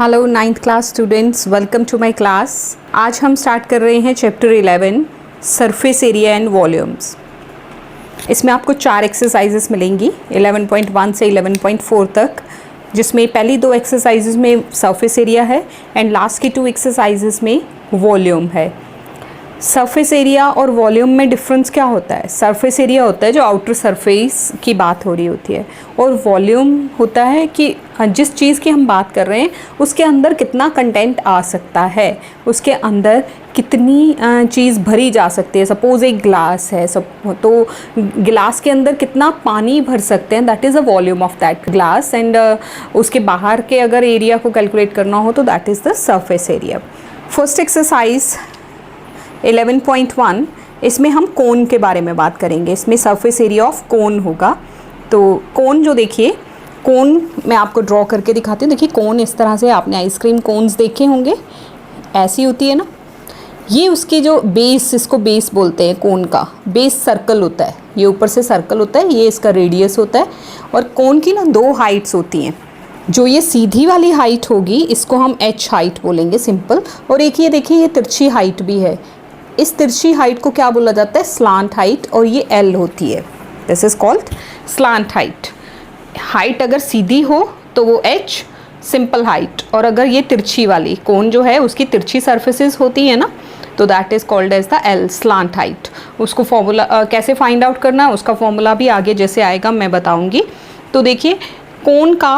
Hello ninth class students, welcome to my class. आज हम start कर रहे हैं chapter 11 surface area and volumes. इसमें आपको 4 एक्सरसाइजेस मिलेंगी 11.1 से 11.4 तक, जिसमें पहली 2 एक्सरसाइजेस में सरफेस एरिया है एंड लास्ट की 2 एक्सरसाइजेस में वॉल्यूम है। सरफेस एरिया और वॉल्यूम में डिफरेंस क्या होता है? सरफेस एरिया होता है जो आउटर सरफेस की बात हो रही होती है, और वॉल्यूम होता है कि जिस चीज़ की हम बात कर रहे हैं उसके अंदर कितना कंटेंट आ सकता है, उसके अंदर कितनी चीज़ भरी जा सकती है। सपोज़ एक ग्लास है, तो गिलास के अंदर कितना पानी भर सकते हैं, that is a volume of that glass. And उसके बाहर के अगर एरिया को कैलकुलेट करना हो तो that is the surface area. First exercise 11.1, इसमें हम कोन के बारे में बात करेंगे। इसमें सरफेस एरिया ऑफ कोन होगा। तो कोन जो देखिए, कोन मैं आपको ड्रॉ करके दिखाती हूँ। देखिए कोन इस तरह से, आपने आइसक्रीम कोन्स देखे होंगे, ऐसी होती है ना। ये उसकी जो बेस, इसको बेस बोलते हैं कोन का। बेस सर्कल होता है, ये ऊपर से सर्कल होता है, ये इसका रेडियस होता है। और कोन की ना 2 हाइट्स होती हैं। जो ये सीधी वाली हाइट होगी इसको हम एच हाइट बोलेंगे, सिंपल। और एक ये देखिए, ये तिरछी हाइट भी है। इस तिरछी हाइट को क्या बोला जाता है? स्लांट हाइट, और ये एल होती है। This is called slant height. Height अगर सीधी हो तो वो एच सिंपल हाइट, और अगर ये तिरछी वाली कोन जो है उसकी तिरछी सर्फेसिस होती है ना, तो that is called as the L, slant height. उसको फॉर्मूला कैसे फाइंड आउट करना है, उसका फॉर्मूला भी आगे जैसे आएगा मैं बताऊंगी। तो देखिए कोन का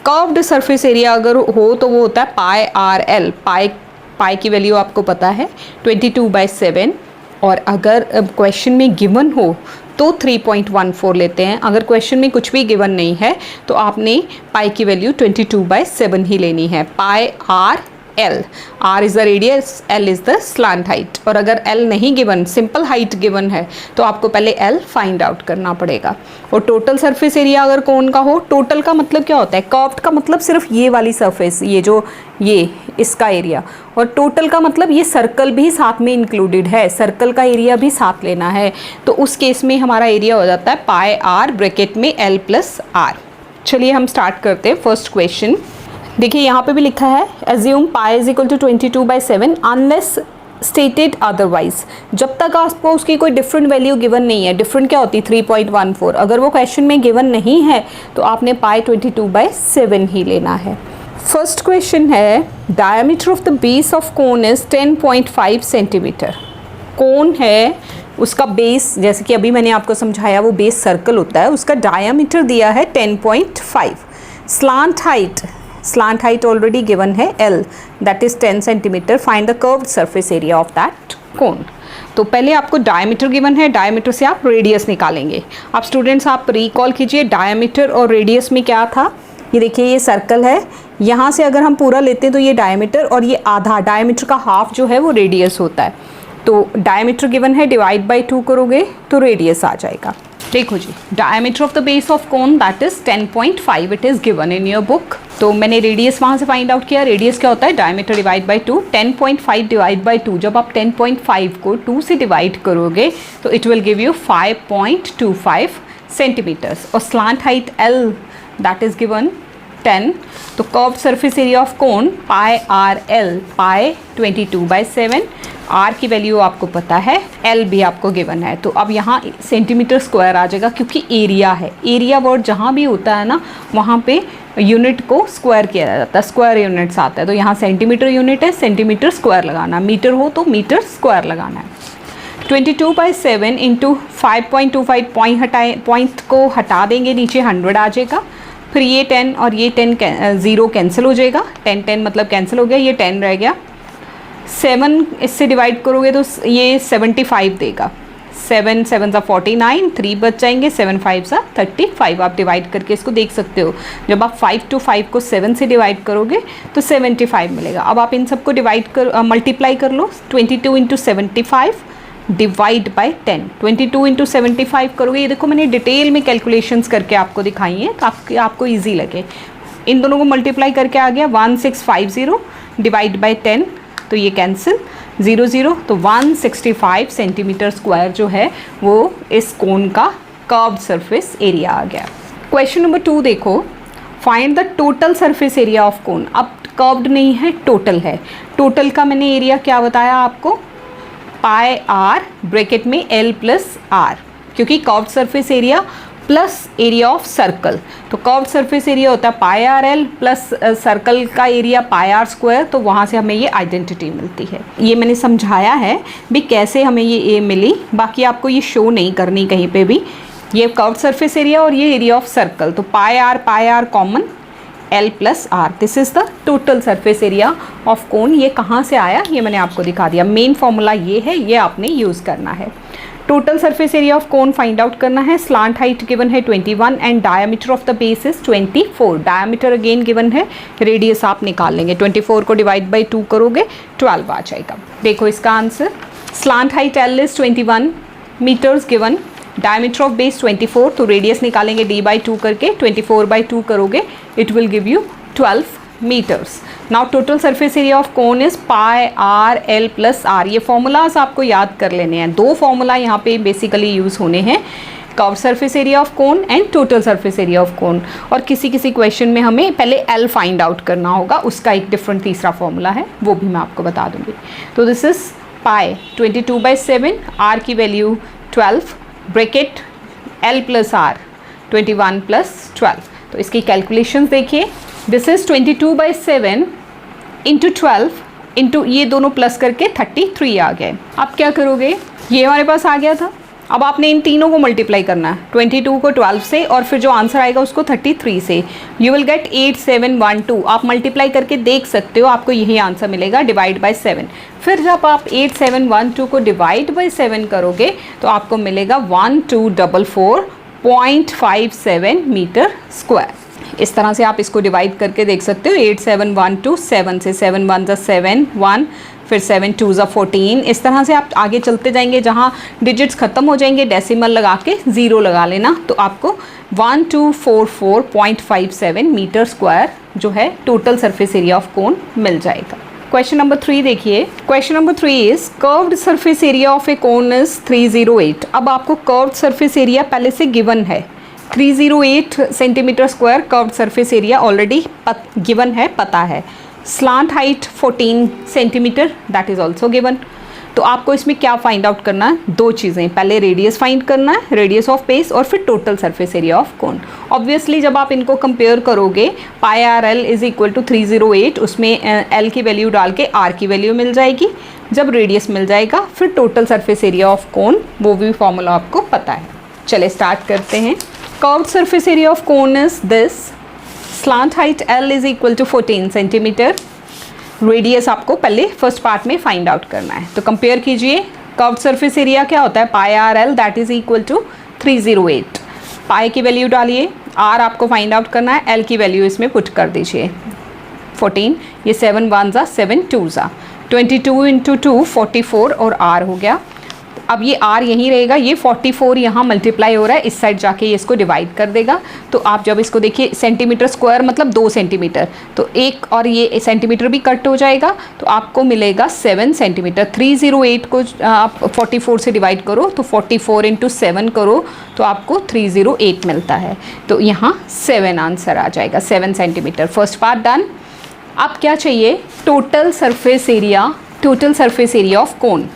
कर्व्ड सरफेस एरिया अगर हो तो वो होता है पाई आर एल। पाई की वैल्यू आपको पता है 22/7, और अगर क्वेश्चन में गिवन हो तो 3.14 लेते हैं। अगर क्वेश्चन में कुछ भी गिवन नहीं है तो आपने पाई की वैल्यू 22/7 ही लेनी है। Pi R L, R is the radius, L is the slant height. और अगर एल नहीं गिवन, सिंपल हाइट गिवन है, तो आपको पहले एल फाइंड आउट करना पड़ेगा। और टोटल सरफेस एरिया अगर कोन का हो, टोटल का मतलब क्या होता है? कर्व्ड का मतलब सिर्फ ये वाली सरफेस, ये जो ये इसका एरिया, और टोटल का मतलब ये सर्कल भी साथ में इंक्लूडेड है, सर्कल का एरिया भी साथ लेना है। तो उस केस में हमारा एरिया हो जाता है पाई आर ब्रैकेट में एल प्लस आर। चलिए हम स्टार्ट करते हैं फर्स्ट क्वेश्चन। देखिए यहाँ पे भी लिखा है assume pi is equal to 22/7 unless stated otherwise. जब तक आपको उसकी कोई डिफरेंट वैल्यू गिवन नहीं है। डिफरेंट क्या होती है? 3.14। अगर वो क्वेश्चन में गिवन नहीं है तो आपने पाई 22/7 ही लेना है। फर्स्ट क्वेश्चन है diameter of the base of cone is 10.5 centimetre. Cone है, उसका बेस, जैसे कि अभी मैंने आपको समझाया, वो बेस सर्कल होता है, उसका डायमीटर दिया है 10.5। स्लांट हाइट ऑलरेडी गिवन है L, that is 10 centimetre. Find the curved surface area of that cone. तो पहले आपको डायमीटर गिवन है, डायमीटर से आप रेडियस निकालेंगे। अब स्टूडेंट्स आप रिकॉल कीजिए डायमीटर और रेडियस में क्या था। ये देखिए ये सर्कल है, यहाँ से अगर हम पूरा लेते हैं तो ये डायमीटर, और ये आधा, डायमीटर का हाफ जो है वो रेडियस होता है। तो डायमीटर गिवन है, डिवाइड बाई 2 करोगे तो रेडियस आ जाएगा। देखो जी, diameter of the base of cone that is 10.5, it is given in your book. तो मैंने रेडियस वहाँ से फाइंड आउट किया। रेडियस क्या होता है? Diameter divide by 2। 10.5 divide by 2, जब आप 10.5 को 2 से डिवाइड करोगे तो it will give you 5.25 centimetres. और slant height L that is given 10। तो curved surface area of cone pi R L, pi 22/7। Are की वैल्यू आपको पता है, एल भी आपको गिवन है। तो अब यहाँ सेंटीमीटर स्क्वायर आ जाएगा, क्योंकि एरिया है। एरिया वर्ड जहाँ भी होता है ना, वहाँ पे यूनिट को स्क्वायर किया जाता है, स्क्वायर यूनिट्स आता है। तो यहाँ सेंटीमीटर यूनिट है, सेंटीमीटर स्क्वायर लगाना। मीटर हो तो मीटर स्क्वायर लगाना है। 22/7 इंटू 5.25, पॉइंट को हटा देंगे, नीचे 100 आ जाएगा। फिर ये 10 और ये 10 0 कैंसिल हो जाएगा। 10 मतलब कैंसिल हो गया, ये 10 रह गया। 7 इससे डिवाइड करोगे तो ये 75 देगा। 7 7 सा 49, 3 बच जाएंगे, 7 5 सा 35। आप डिवाइड करके इसको देख सकते हो। जब आप 5 to 5 को 7 से डिवाइड करोगे तो 75 मिलेगा। अब आप इन सबको डिवाइड कर मल्टीप्लाई कर लो। 22 इंटू 75 डिवाइड बाई 10। 22 इंटू 75 करोगे, ये देखो मैंने डिटेल में कैलकुलेशंस करके आपको दिखाई हैं ताकि आपको ईजी लगे। इन दोनों को मल्टीप्लाई करके आ गया 1650 डिवाइड बाई 10, तो ये कैंसिल, 0 0, तो 165 सेंटीमीटर स्क्वायर जो है वो इस कोन का कर्व्ड सरफेस एरिया आ गया। क्वेश्चन नंबर 2 देखो, find the total surface area of कोन। अब कर्व्ड नहीं है, टोटल है। टोटल का मैंने एरिया क्या बताया आपको, पाई आर ब्रैकेट में एल प्लस आर, क्योंकि curved surface area plus area of circle, तो कर्व्ड सरफेस एरिया होता है pi R L plus circle का एरिया पाई आर स्क्वायर, तो वहाँ से हमें ये आइडेंटिटी मिलती है। ये मैंने समझाया है भी कैसे हमें ये ए मिली, बाकी आपको ये शो नहीं करनी कहीं पे भी। ये कर्व्ड सरफेस एरिया और ये एरिया ऑफ सर्कल, तो pi R common, L plus R, this is the total surface area of cone. ये कहाँ से आया ये मैंने आपको दिखा दिया। मेन फॉर्मूला ये है, ये आपने यूज़ करना है। Total surface area of cone find out करना है। स्लांट हाइट गिवन है 21 and diameter of the base is 24। Diameter again given है, रेडियस आप निकाल लेंगे, 24 को डिवाइड बाई 2 करोगे 12 आ जाएगा। देखो इसका answer, slant height L is 21 meters given, diameter of base 24, तो रेडियस निकालेंगे d बाई 2 करके, 24 बाई 2 करोगे it will give you 12 meters. Now total surface area of cone is pi R L plus R. ये formulas आपको याद कर लेने हैं। दो फॉर्मूला यहाँ पे बेसिकली यूज़ होने हैं, curve surface area of cone and total surface area of कोन। और किसी किसी क्वेश्चन में हमें पहले एल फाइंड आउट करना होगा, उसका एक डिफरेंट तीसरा फॉर्मूला है, वो भी मैं आपको बता दूंगी। तो दिस इज पाई 22/7, आर की value 12, bracket L plus R 21 plus 12। तो इसकी कैलकुलेशंस देखिए, दिस इज 22/7 इंटू 12 इंटू ये दोनों प्लस करके 33 आ गए। अब क्या करोगे, ये हमारे पास आ गया था, अब आपने इन तीनों को मल्टीप्लाई करना है, 22 को 12 से और फिर जो आंसर आएगा उसको 33 से। You will gate 8712। आप मल्टीप्लाई करके देख सकते हो, आपको यही आंसर मिलेगा, डिवाइड बाय 7। फिर जब आप 8712 को डिवाइड बाय 7 करोगे तो आपको मिलेगा 1244.57 मीटर स्क्वायर। इस तरह से आप इसको डिवाइड करके देख सकते हो, 8712, 7 से 7 1 ज़ा 7 1, फिर 7 2 ज़ा 14। इस तरह से आप आगे चलते जाएंगे, जहाँ डिजिट्स ख़त्म हो जाएंगे डेसिमल लगा के 0 लगा लेना, तो आपको 1244.57 मीटर स्क्वायर जो है total surface area of cone मिल जाएगा। क्वेश्चन नंबर 3 देखिए, question number 3 is curved surface area of a cone is 308। अब आपको कर्व्ड सरफेस एरिया पहले से गिवन है, 308 centimetre square curved surface area already given है, पता है। Slant height 14 centimetre, that is also given. तो आपको इसमें क्या फाइंड आउट करना है, दो चीज़ें, पहले रेडियस फाइंड करना है, रेडियस ऑफ बेस, और फिर total surface area of cone. Obviously जब आप इनको कंपेयर करोगे, pi R L is equal to 308, उसमें एल की वैल्यू डाल के आर की वैल्यू मिल जाएगी। जब रेडियस मिल जाएगा फिर टोटल सरफेस एरिया ऑफ कोन, वो भी फॉर्मूला आपको पता है। चले स्टार्ट करते हैं। Curved surface area of cone is this, slant height L is equal to 14 centimeter, radius आपको पहले फर्स्ट पार्ट में फाइंड आउट करना है। तो कंपेयर कीजिए, कर्व्ड सरफेस एरिया क्या होता है, pi R L that is equal to 308। Pi की वैल्यू डालिए, आर आपको फाइंड आउट करना है, एल की वैल्यू इसमें पुट कर दीजिए 14, ये 7 1 ज़ा 7 2 ज़ा 22 इंटू 2 44 और आर हो गया। अब ये आर यहीं रहेगा, ये 44 यहाँ मल्टीप्लाई हो रहा है, इस साइड जाके ये इसको डिवाइड कर देगा। तो आप जब इसको देखिए, सेंटीमीटर स्क्वायर मतलब 2 सेंटीमीटर, तो एक और ये सेंटीमीटर भी कट हो जाएगा, तो आपको मिलेगा 7 सेंटीमीटर। 308 को आप 44 से डिवाइड करो तो 44 इंटू 7 करो तो आपको 308 मिलता है। तो यहाँ 7 आंसर आ जाएगा, 7 सेंटीमीटर। First part done. अब क्या चाहिए, total surface area, total surface area of cone.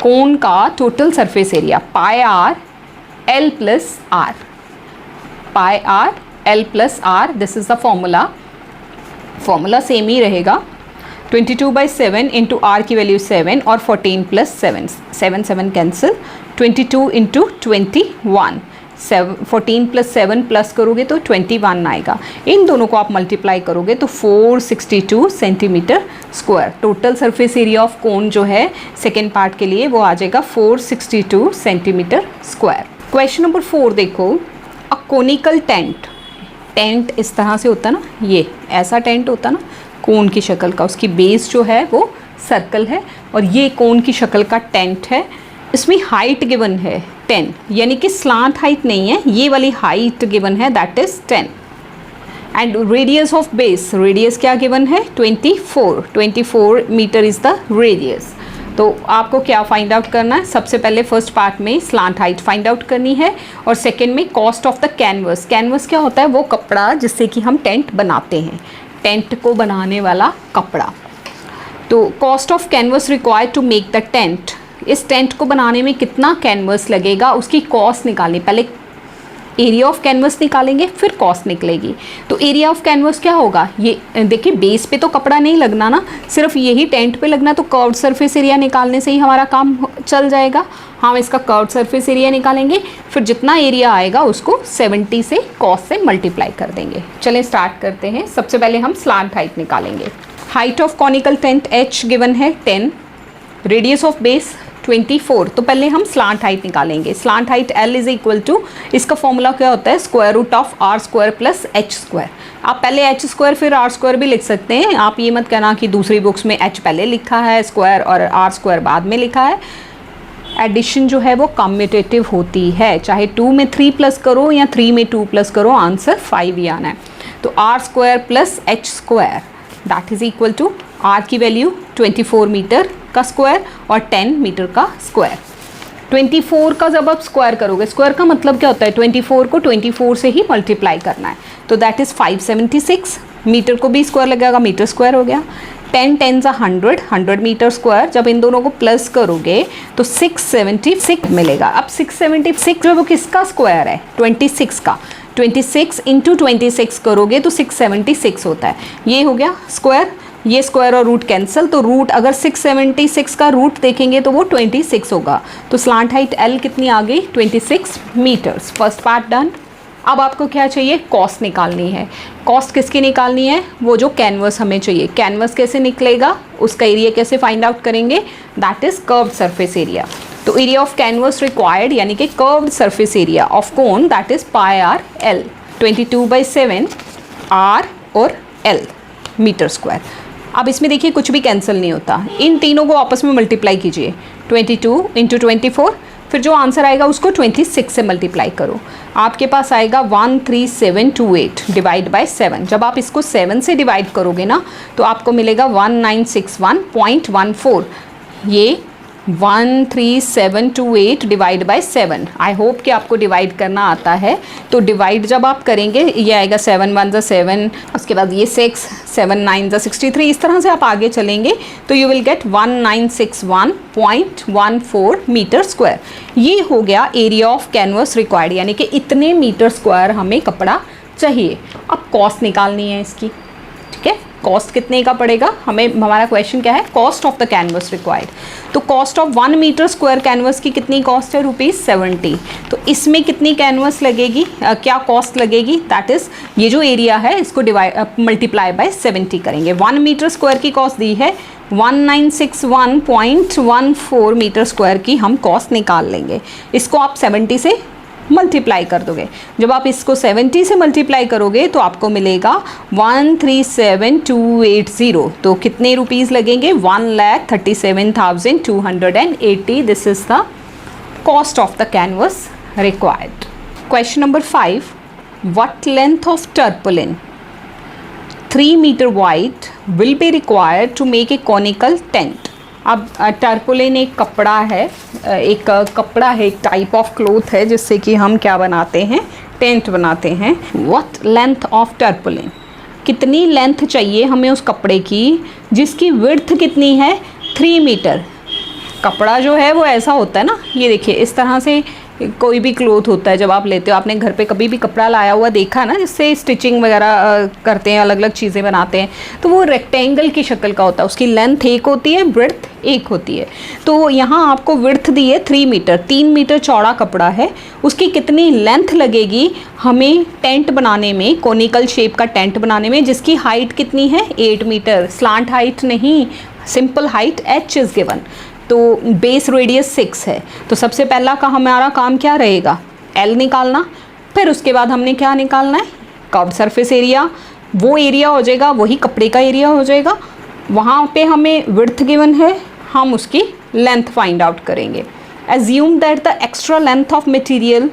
Cone का total surface area pi R L plus R, pi R L plus R, this is the formula. Formula same ही रहेगा, 22/7 into R की value 7 और 14 plus 7, 7 7 cancel, 22 into 21, 14 plus 7 plus करोगे तो 21 आएगा। इन दोनों को आप मल्टीप्लाई करोगे तो 462 centimetre square. Total surface area of कोन जो है सेकेंड पार्ट के लिए वो आ जाएगा 462 सेंटीमीटर स्क्वायर। क्वेश्चन नंबर 4 देखो, अ कोनिकल टेंट। टेंट इस तरह से होता ना, ये ऐसा टेंट होता ना कोन की शक्ल का, उसकी बेस जो है वो सर्कल है और ये कोन की शक्ल का टेंट है। इसमें हाइट गिवन है 10, यानी कि स्लांट हाइट नहीं है, ये वाली हाइट गिवन है that is 10। And radius of base, radius क्या गिवन है 24 मीटर इज़ द रेडियस। तो आपको क्या फाइंड आउट करना है, सबसे पहले फर्स्ट पार्ट में स्लांट हाइट फाइंड आउट करनी है और सेकंड में cost of the canvas. Canvas क्या होता है, वो कपड़ा जिससे कि हम टेंट बनाते हैं, टेंट को बनाने वाला कपड़ा। तो cost of canvas required to make the tent, इस टेंट को बनाने में कितना कैनवस लगेगा उसकी कॉस्ट निकालनी। पहले एरिया ऑफ कैनवस निकालेंगे फिर कॉस्ट निकलेगी। तो एरिया ऑफ कैनवस क्या होगा, ये देखिए बेस पे तो कपड़ा नहीं लगना ना, सिर्फ यही टेंट पे लगना, तो कर्व्ड सरफेस एरिया निकालने से ही हमारा काम चल जाएगा। हम इसका कर्व्ड सरफेस एरिया निकालेंगे, फिर जितना एरिया आएगा उसको 70 से कॉस्ट से मल्टीप्लाई कर देंगे। चलें स्टार्ट करते हैं। सबसे पहले हम स्लांट हाइट निकालेंगे। Height of conical tent h given है 10, रेडियस ऑफ बेस 24। तो पहले हम स्लांट हाइट निकालेंगे। Slant height L is equal to, इसका फॉर्मूला क्या होता है, square root of r square plus h square. आप पहले h स्क्वायर फिर r स्क्वायर भी लिख सकते हैं, आप ये मत कहना कि दूसरी बुक्स में h पहले लिखा है स्क्वायर और r स्क्वायर बाद में लिखा है। एडिशन जो है वो कम्यूटेटिव होती है, चाहे 2 में 3 प्लस करो या 3 में 2 प्लस करो, आंसर 5 ही आना है। तो r square plus h square that is equal to, r की वैल्यू 24 मीटर का स्क्वायर और 10 मीटर का स्क्वायर। 24 का जब आप स्क्वायर करोगे, स्क्वायर का मतलब क्या होता है, 24 को 24 से ही मल्टीप्लाई करना है, तो दैट इज़ 576। मीटर को भी स्क्वायर लगेगा, मीटर स्क्वायर हो गया। 10 10 100, 100 मीटर स्क्वायर। जब इन दोनों को प्लस करोगे तो 676 मिलेगा। अब 676 जो वो किसका स्क्वायर है, 26 का। 26 इंटू 26 करोगे तो 676 होता है। ये हो गया स्क्वायर, ये स्क्वायर और रूट कैंसिल, तो रूट अगर 676 का रूट देखेंगे तो वो 26 होगा। तो स्लांट हाइट L कितनी आ गई, 26 मीटर्स। First part done. अब आपको क्या चाहिए, कॉस्ट निकालनी है। कॉस्ट किसकी निकालनी है, वो जो कैनवस हमें चाहिए। कैनवस कैसे निकलेगा, उसका एरिया कैसे फाइंड आउट करेंगे, that is curved surface area. तो एरिया ऑफ कैनवस रिक्वायर्ड यानी कि curved surface area of cone that is pi R L, 22/7 r और l मीटर स्क्वायर। अब इसमें देखिए कुछ भी कैंसिल नहीं होता, इन तीनों को आपस में मल्टीप्लाई कीजिए, 22 इंटू 24, फिर जो आंसर आएगा उसको 26 से मल्टीप्लाई करो। आपके पास आएगा 13728 डिवाइड बाय 7। जब आप इसको 7 से डिवाइड करोगे ना तो आपको मिलेगा 1961.14। ये 13728 डिवाइड बाय 7। आई होप कि आपको डिवाइड करना आता है। तो डिवाइड जब आप करेंगे ये आएगा 7 1 ज़ा 7, उसके बाद ये 6, 7 9 ज़ा 63, इस तरह से आप आगे चलेंगे तो you will get 1961.14 meter square. ये हो गया एरिया ऑफ कैनवस रिक्वायर्ड, यानी कि इतने मीटर स्क्वायर हमें कपड़ा चाहिए। अब कॉस्ट निकालनी है इसकी, ठीक है। कॉस्ट कितने का पड़ेगा हमें, हमारा क्वेश्चन क्या है, cost of the canvas required. तो cost of 1 metre square canvas की कितनी कॉस्ट है, ₹70। तो इसमें कितनी कैनवस लगेगी, क्या कॉस्ट लगेगी, दैट इज़ ये जो एरिया है इसको मल्टीप्लाई बाय 70 करेंगे। 1 मीटर स्क्वायर की कॉस्ट दी है 1961.14 मीटर स्क्वायर की हम कॉस्ट निकाल लेंगे। इसको आप 70 से मल्टीप्लाई कर दोगे। जब आप इसको 70 से मल्टीप्लाई करोगे तो आपको मिलेगा 137,280। तो कितने रुपीज़ लगेंगे, 1,37,280। This is the cost of the canvas required. Question number 5, what length of tarpaulin 3 metre wide will be required to make a conical tent. अब टर्पुलिन एक कपड़ा है, एक टाइप ऑफ क्लोथ है जिससे कि हम क्या बनाते हैं, टेंट बनाते हैं। व्हाट लेंथ ऑफ टर्पुलिन, कितनी लेंथ चाहिए हमें उस कपड़े की जिसकी विड्थ कितनी है, 3 मीटर। कपड़ा जो है वो ऐसा होता है ना, ये देखिए इस तरह से कोई भी क्लोथ होता है, जब आप लेते हो, आपने घर पे कभी भी कपड़ा लाया हुआ देखा ना, जिससे स्टिचिंग वगैरह करते हैं, अलग अलग चीज़ें बनाते हैं, तो वो रेक्टेंगल की शक्ल का होता है, उसकी लेंथ एक होती है, ब्रेड्थ एक होती है। तो यहाँ आपको विड्थ दी है 3 मीटर, 3 मीटर चौड़ा कपड़ा है, उसकी कितनी लेंथ लगेगी हमें टेंट बनाने में, कोनिकल शेप का टेंट बनाने में, जिसकी हाइट कितनी है, 8 मीटर। स्लांट हाइट नहीं, simple height h is given. तो बेस रेडियस 6 है। तो सबसे पहला का हमारा काम क्या रहेगा, L निकालना। फिर उसके बाद हमने क्या निकालना है, कर्व्ड सरफेस एरिया। वो एरिया हो जाएगा, वही कपड़े का एरिया हो जाएगा। वहाँ पे हमें विड्थ गिवन है, हम उसकी लेंथ फाइंड आउट करेंगे। assume that the extra length of material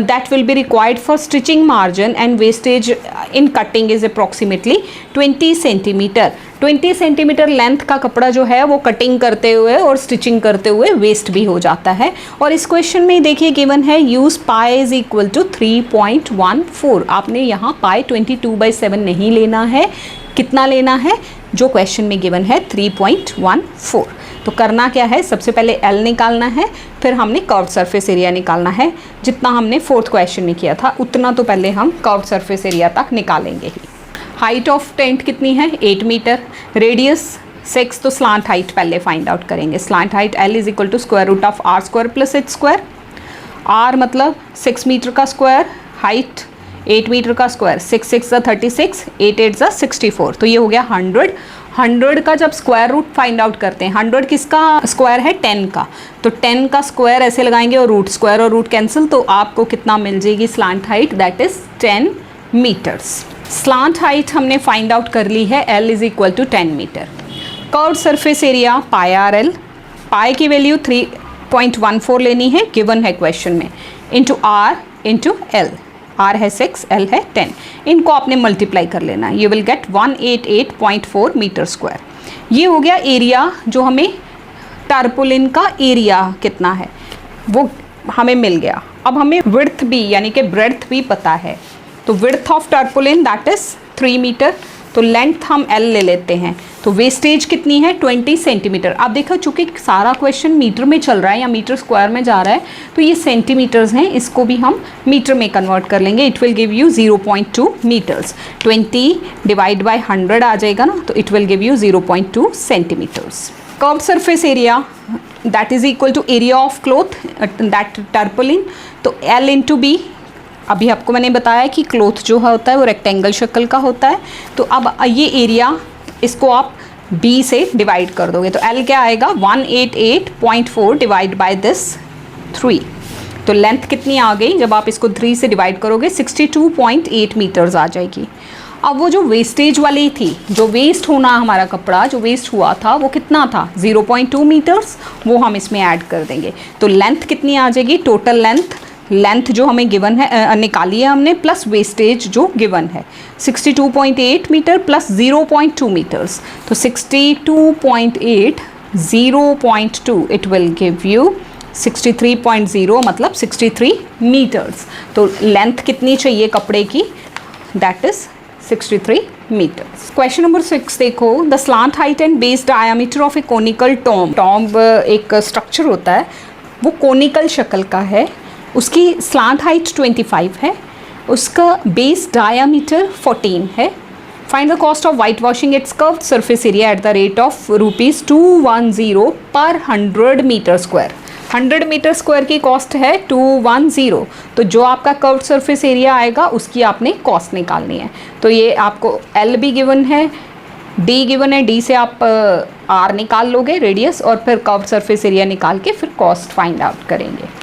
that will be required for stitching margin and wastage in cutting is approximately 20 centimetre. 20 centimetre length का कपड़ा जो है वो कटिंग करते हुए और स्टिचिंग करते हुए वेस्ट भी हो जाता है। और इस क्वेश्चन में देखिए गिवन है use pi is equal to 3.14। आपने यहाँ पाई 22/7 नहीं लेना है, कितना लेना है जो क्वेश्चन में गिवन है 3.14। तो करना क्या है, सबसे पहले एल निकालना है, फिर हमने कर्व सरफेस एरिया निकालना है। जितना हमने फोर्थ क्वेश्चन में किया था उतना तो पहले हम कर्व सरफेस एरिया तक निकालेंगे ही। हाइट ऑफ टेंट कितनी है, 8 मीटर, रेडियस 6, तो स्लांट हाइट पहले फाइंड आउट करेंगे। Slant height L is equal to square root of R square plus H square. R मतलब 6 मीटर का स्क्वायर, हाइट 8 मीटर का स्क्वायर, 6 6 36, 8 8 64, तो ये हो गया 100। 100 का जब स्क्वायर रूट फाइंड आउट करते हैं, 100 किसका स्क्वायर है, 10 का, तो 10 का स्क्वायर ऐसे लगाएंगे और रूट, स्क्वायर और रूट कैंसिल, तो आपको कितना मिल जाएगी slant height, that is 10 metres. Slant height हमने फाइंड आउट कर ली है, L is equal to 10 metre. Curved surface area pi R L, pi की वैल्यू 3.14 लेनी है, गिवन है क्वेश्चन में, into R into L. R है 6, एल है 10, इनको आपने मल्टीप्लाई कर लेना है, you will get 188.4 meter square. ये हो गया एरिया जो हमें टारपोलिन का एरिया कितना है वो हमें मिल गया। अब हमें विड्थ भी यानी कि ब्रेड्थ भी पता है, तो width of tarpaulin that is 3 meter, तो लेंथ हम एल ले लेते हैं, तो वेस्टेज कितनी है 20 सेंटीमीटर। अब देखो चूँकि सारा क्वेश्चन मीटर में चल रहा है या मीटर स्क्वायर में जा रहा है, तो ये सेंटीमीटर्स हैं, इसको भी हम मीटर में कन्वर्ट कर लेंगे। It will give you 0.2 meters. 20 divide by 100 आ जाएगा ना, तो it will give you 0.2 centimeters. Curved surface area that is equal to area of cloth that tarpaulin, तो एल इंटू बी। अभी आपको मैंने बताया कि क्लॉथ जो होता है वो रेक्टेंगल शक्ल का होता है, तो अब ये एरिया इसको आप b से डिवाइड कर दोगे, तो l क्या आएगा 188.4 डिवाइड बाय दिस 3, तो लेंथ कितनी आ गई जब आप इसको 3 से डिवाइड करोगे 62.8 मीटर्स आ जाएगी। अब वो जो वेस्टेज वाली थी, जो वेस्ट होना हमारा कपड़ा जो वेस्ट हुआ था वो कितना था 0.2 मीटर्स, वो हम इसमें ऐड कर देंगे, तो लेंथ कितनी आ जाएगी, टोटल लेंथ जो हमें गिवन है निकाली है हमने, प्लस वेस्टेज जो गिवन है 62.8 मीटर प्लस 0.2 मीटर्स, तो 62.8 0.2 इट विल गिव यू 63.0 मतलब 63 मीटर्स। तो लेंथ कितनी चाहिए कपड़े की, that is 63 meters. Question number 6 देखो, the slant height and base diameter of a conical tomb. Tomb एक स्ट्रक्चर होता है, वो कोनिकल शक्ल का है, उसकी स्लांट हाइट 25 है, उसका बेस डायामीटर 14 है। Find the cost of white washing it's curved surface area at the rate of ₹210 पर 100 मीटर स्क्वायर। 100 मीटर स्क्वायर की कॉस्ट है 210, तो जो आपका कर्व्ड सरफेस एरिया आएगा उसकी आपने कॉस्ट निकालनी है। तो ये आपको एल भी गिवन है, डी गिवन है, डी से आप आर निकाल लोगे रेडियस, और फिर कर्व्ड सरफेस एरिया निकाल के फिर कॉस्ट फाइंड आउट करेंगे।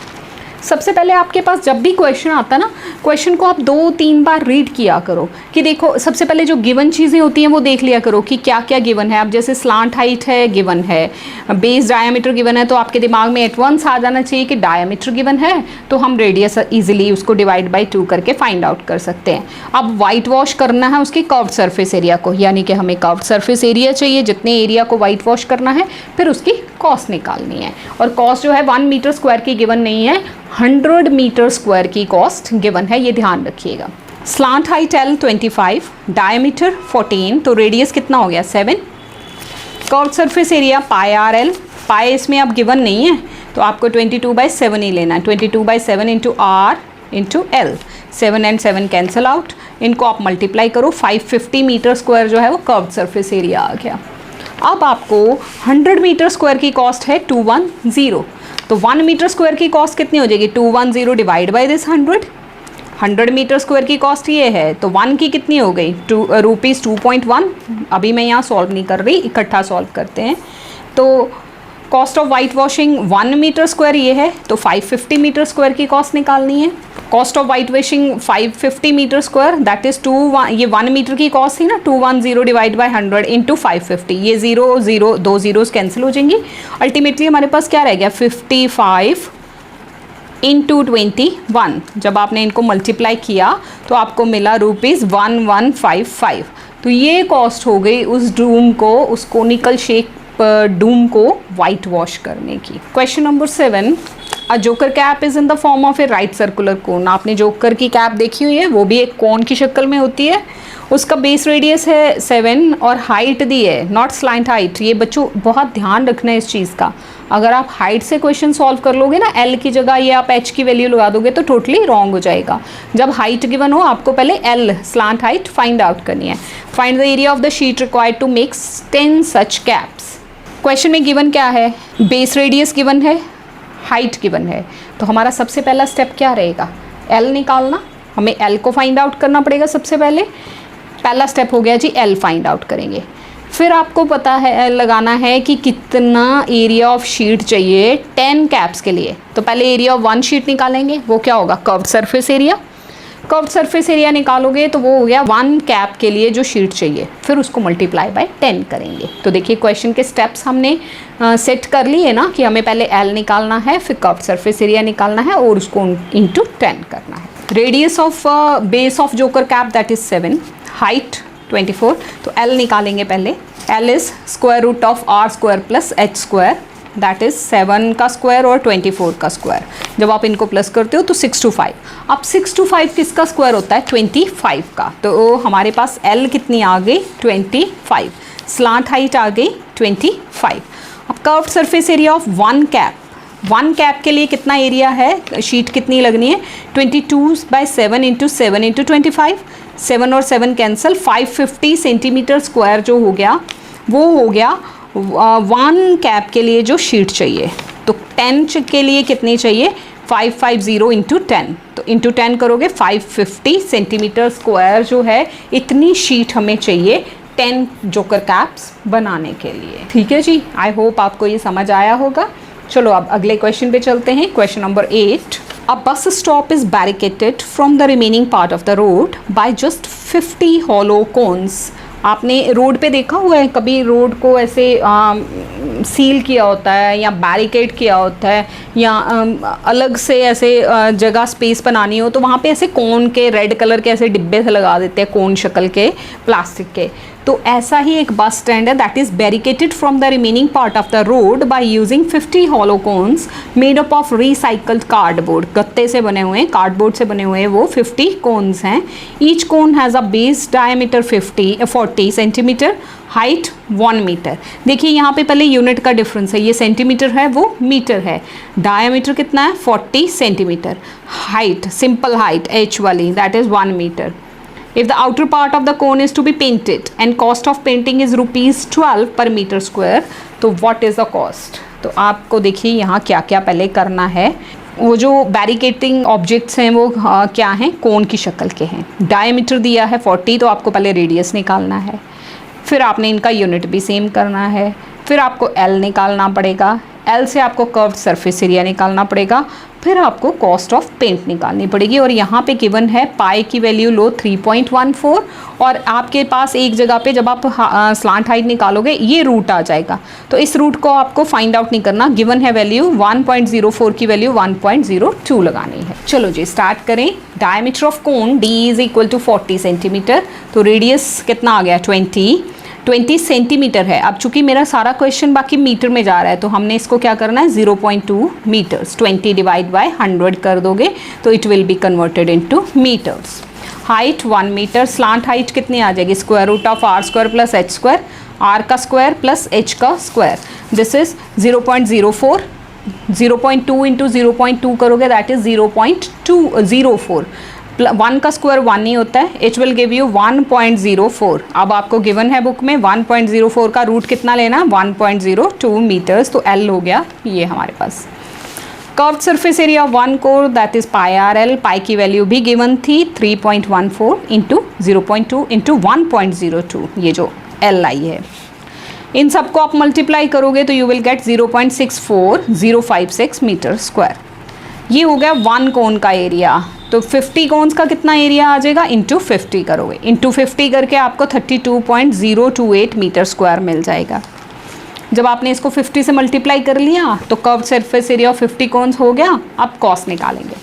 सबसे पहले आपके पास जब भी क्वेश्चन आता ना, क्वेश्चन को आप 2-3 बार रीड किया करो कि देखो सबसे पहले जो गिवन चीज़ें होती हैं वो देख लिया करो कि क्या क्या गिवन है। अब जैसे स्लांट हाइट है गिवन है, बेस डायामीटर गिवन है, तो आपके दिमाग में एट वंस आ जाना चाहिए कि डायामीटर गिवन है, तो हम रेडियस इजीली उसको डिवाइड बाय 2 करके फाइंड आउट कर सकते हैं। अब वाइट वॉश करना है उसके कर्व्ड सरफेस एरिया को, यानी कि हमें कर्व्ड सरफेस एरिया चाहिए, जितने एरिया को वाइट वॉश करना है, फिर उसकी कॉस्ट निकालनी है। और कॉस्ट जो है 1 मीटर स्क्वायर की गिवन नहीं है, 100 मीटर स्क्वायर की कॉस्ट गिवन है, ये ध्यान रखिएगा। स्लांट हाइट एल 25, डायमीटर 14, तो रेडियस कितना हो गया 7। Curved surface area pi R L, pi इसमें अब गिवन नहीं है, तो आपको 22/7 ही लेना है, 22/7 into R into L, 7 and 7 cancel out, इनको आप मल्टीप्लाई करो, 550 मीटर स्क्वायर जो है वो कर्व्ड सरफेस एरिया आ गया। अब आपको 100 मीटर स्क्वायर की कॉस्ट है 210, तो 1 मीटर स्क्वायर की कॉस्ट कितनी हो जाएगी 210 divide by this 100 meter square की कॉस्ट ये है, तो 1 की कितनी हो गई ₹2.1। अभी मैं यहाँ सॉल्व नहीं कर रही, इकट्ठा सॉल्व करते हैं। तो cost of white washing 1 metre square ये है, तो 550 मीटर स्क्वायर की कॉस्ट निकालनी है। Cost of white washing 550 meter square that is ये 1 मीटर की कॉस्ट थी ना, 210 डिवाइड बाई 100 इंटू 550, ये 0 0 2 जीरोस कैंसिल हो जाएंगी। अल्टीमेटली हमारे पास क्या रह गया 55 इंटू 21। जब आपने इनको मल्टीप्लाई किया तो आपको मिला ₹1155। तो ये कॉस्ट हो गई उस डूम को, उस कोनिकल शेप डूम को वाइट वॉश करने की। Question number 7, a joker cap is in the form of A right circular cone. आपने जोकर की कैप देखी हुई है, वो भी एक कोन की शक्ल में होती है। उसका बेस रेडियस है 7 और हाइट दी है, नॉट स्लाइंट हाइट। ये बच्चों बहुत ध्यान रखना है इस चीज़ का। अगर आप हाइट से क्वेश्चन सॉल्व कर लोगे ना, एल की जगह ये आप एच की वैल्यू लगा दोगे तो टोटली रॉन्ग हो जाएगा। जब हाइट गिवन हो आपको पहले L slant height find out करनी है। Find the area of the sheet required to make 10 such caps. Question में गिवन क्या है, बेस रेडियस गिवन है, हाइट गिवन है। तो हमारा सबसे पहला स्टेप क्या रहेगा, एल निकालना। हमें एल को फाइंड आउट करना पड़ेगा सबसे पहले। पहला स्टेप हो गया जी, एल फाइंड आउट करेंगे। फिर आपको पता है लगाना है कि कितना एरिया ऑफ शीट चाहिए 10 कैप्स के लिए। तो पहले एरिया ऑफ 1 शीट निकालेंगे, वो क्या होगा, curved surface area. Curved surface area निकालोगे तो वो हो गया 1 कैप के लिए जो शीट चाहिए, फिर उसको मल्टीप्लाई बाय 10 करेंगे। तो देखिए क्वेश्चन के स्टेप्स हमने सेट कर लिए ना कि हमें पहले एल निकालना है, फिर कर्व्ड सरफेस एरिया निकालना है और उसको इंटू 10 करना है। Radius of base of joker cap that is 7, height 24। तो एल निकालेंगे पहले। L is square root of R square plus H square, that is 7 का स्क्वायर और 24 का स्क्वायर। जब आप इनको प्लस करते हो तो 6 to 5। अब 6 to 5 किसका स्क्वायर होता है, 25 का। तो हमारे पास एल कितनी आ गई, 25। स्लांट हाइट आ गई 25। अब curved surface area of 1 cap. 1 cap के लिए कितना एरिया है, शीट कितनी लगनी है, 22/7 इंटू 7 इंटू 25। 7 और 7 कैंसिल, 550 सेंटीमीटर स्क्वायर जो हो गया वो हो गया 1 कैप के लिए जो शीट चाहिए। तो 10 के लिए कितनी चाहिए, 550 इंटू 10। तो इंटू 10 करोगे 550 सेंटीमीटर स्क्वायर जो है, इतनी शीट हमें चाहिए 10 जोकर कैप्स बनाने के लिए। ठीक है जी, आई होप आपको ये समझ आया होगा। चलो अब अगले क्वेश्चन पे चलते हैं। Question number 8, a bus stop is barricaded from the remaining part of the road by just 50 hollow cones. आपने रोड पे देखा हुआ है कभी, रोड को ऐसे सील किया होता है या बैरिकेड किया होता है, या अलग से ऐसे जगह स्पेस बनानी हो तो वहाँ पे ऐसे कोन के रेड कलर के ऐसे डिब्बे से लगा देते हैं, कोन शक्ल के प्लास्टिक के। तो ऐसा ही एक बस स्टैंड है that is barricaded from the remaining part of the road by using 50 hollow cones made up of recycled cardboard. गत्ते से बने हुए, कार्डबोर्ड से बने हुए वो 50 कोन्स हैं। Each cone has a base diameter 40 centimeter, height 1 meter. देखिए यहाँ पे पहले यूनिट का डिफरेंस है, ये सेंटीमीटर है वो मीटर है। डायमीटर कितना है, 40 centimeter. Height, simple height h वाली, that is 1 meter. If the outer part of the cone is to be painted and cost of painting is ₹12 per meter square, तो what is the cost? तो आपको देखिए यहाँ क्या क्या पहले करना है। वो जो बैरिकेटिंग ऑब्जेक्ट्स हैं वो क्या हैं, कोन की शक्ल के हैं। डायमीटर दिया है 40, तो आपको पहले रेडियस निकालना है। फिर आपने इनका यूनिट भी सेम करना है। फिर आपको एल निकालना पड़ेगा, एल से आपको कर्व्ड सरफेस एरिया निकालना पड़ेगा। फिर आपको कॉस्ट ऑफ पेंट निकालनी पड़ेगी। और यहाँ पे गिवन है पाई की वैल्यू लो 3.14, और आपके पास एक जगह पे जब आप स्लांट हाइट निकालोगे ये रूट आ जाएगा, तो इस रूट को आपको फाइंड आउट नहीं करना। गिवन है वैल्यू 1.04 की वैल्यू 1.02 लगानी है। चलो जी स्टार्ट करें। Diameter of cone D is equal to 40 centimeter, तो रेडियस कितना आ गया 20 सेंटीमीटर है। अब चूंकि मेरा सारा क्वेश्चन बाकी मीटर में जा रहा है तो हमने इसको क्या करना है 0.2 मीटर्स, 20 डिवाइड बाय 100 कर दोगे तो it will be converted into meters. Height 1 meter, slant height कितनी आ जाएगी, square root of R square plus H square, R का स्क्वायर प्लस एच का स्क्वायर, दिस इज 0.04। 0.2 इंटू 0.2 करोगे दैट इज 0.204। 1 का स्क्वायर 1 ही होता है, इट विल गिव यू 1.04। अब आपको गिवन है बुक में 1.04 का रूट कितना लेना, 1.02 मीटर्स, तो एल हो गया ये हमारे पास। Curved surface area 1 cone that is pi R L, pi की वैल्यू भी गिवन थी 3.14 इंटू 0.2 इंटू 1.02, ये जो एल आई है। इन सबको आप मल्टीप्लाई करोगे तो you will get 0.64056 meter square. ये हो गया 1 कोन का एरिया। तो 50 कोन्स का कितना एरिया आ जाएगा, इंटू 50 करोगे, इंटू 50 करके आपको 32.028 मीटर स्क्वायर मिल जाएगा। जब आपने इसको 50 से मल्टीप्लाई कर लिया तो curve surface area of 50 cones हो गया। अब कॉस्ट निकालेंगे।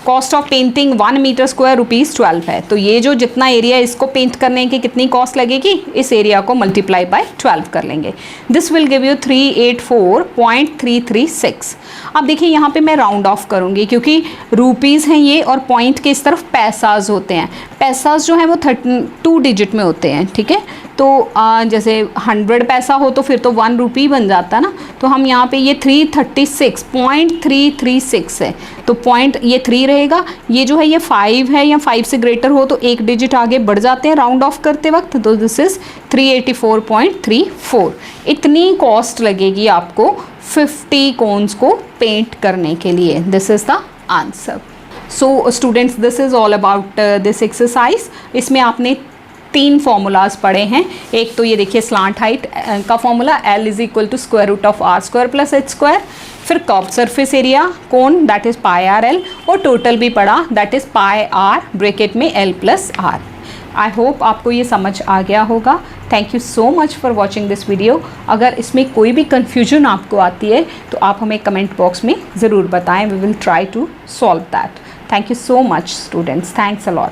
Cost of painting 1 metre square ₹12 है। तो ये जो जितना एरिया इसको पेंट करने की कितनी कॉस्ट लगेगी, इस एरिया को मल्टीप्लाई बाय 12 कर लेंगे। This will give you 384.336। अब देखिए यहाँ पे मैं राउंड ऑफ करूँगी क्योंकि रुपीज़ हैं ये और पॉइंट के इस तरफ पैसाज होते हैं। पैसाज जो है वो 2 डिजिट में होते हैं, ठीक है। तो जैसे 100 पैसा हो तो फिर तो 1 रुपी बन जाता है ना। तो हम यहाँ पे ये 336.336 है, तो पॉइंट ये 3 रहेगा। ये जो है ये 5 है या 5 से ग्रेटर हो तो एक डिजिट आगे बढ़ जाते हैं राउंड ऑफ करते वक्त। तो दिस इज़ 384.34। इतनी कॉस्ट लगेगी आपको 50 कोन्स को पेंट करने के लिए। This is the answer. So students, this is all about this exercise. इसमें आपने 3 फॉर्मूलाज पढ़े हैं। एक तो ये देखिए स्लांट हाइट का फॉर्मूला L = r² + h²। फिर curve surface area cone that is πr_l और टोटल भी पढ़ा दैट इज़ πr ब्रैकेट में l + r। आई होप आपको ये समझ आ गया होगा। Thank you so much for watching this video. अगर इसमें कोई भी कन्फ्यूजन आपको आती है तो आप हमें कमेंट बॉक्स में ज़रूर बताएं। We will try to solve that. Thank you so much students. Thanks a lot.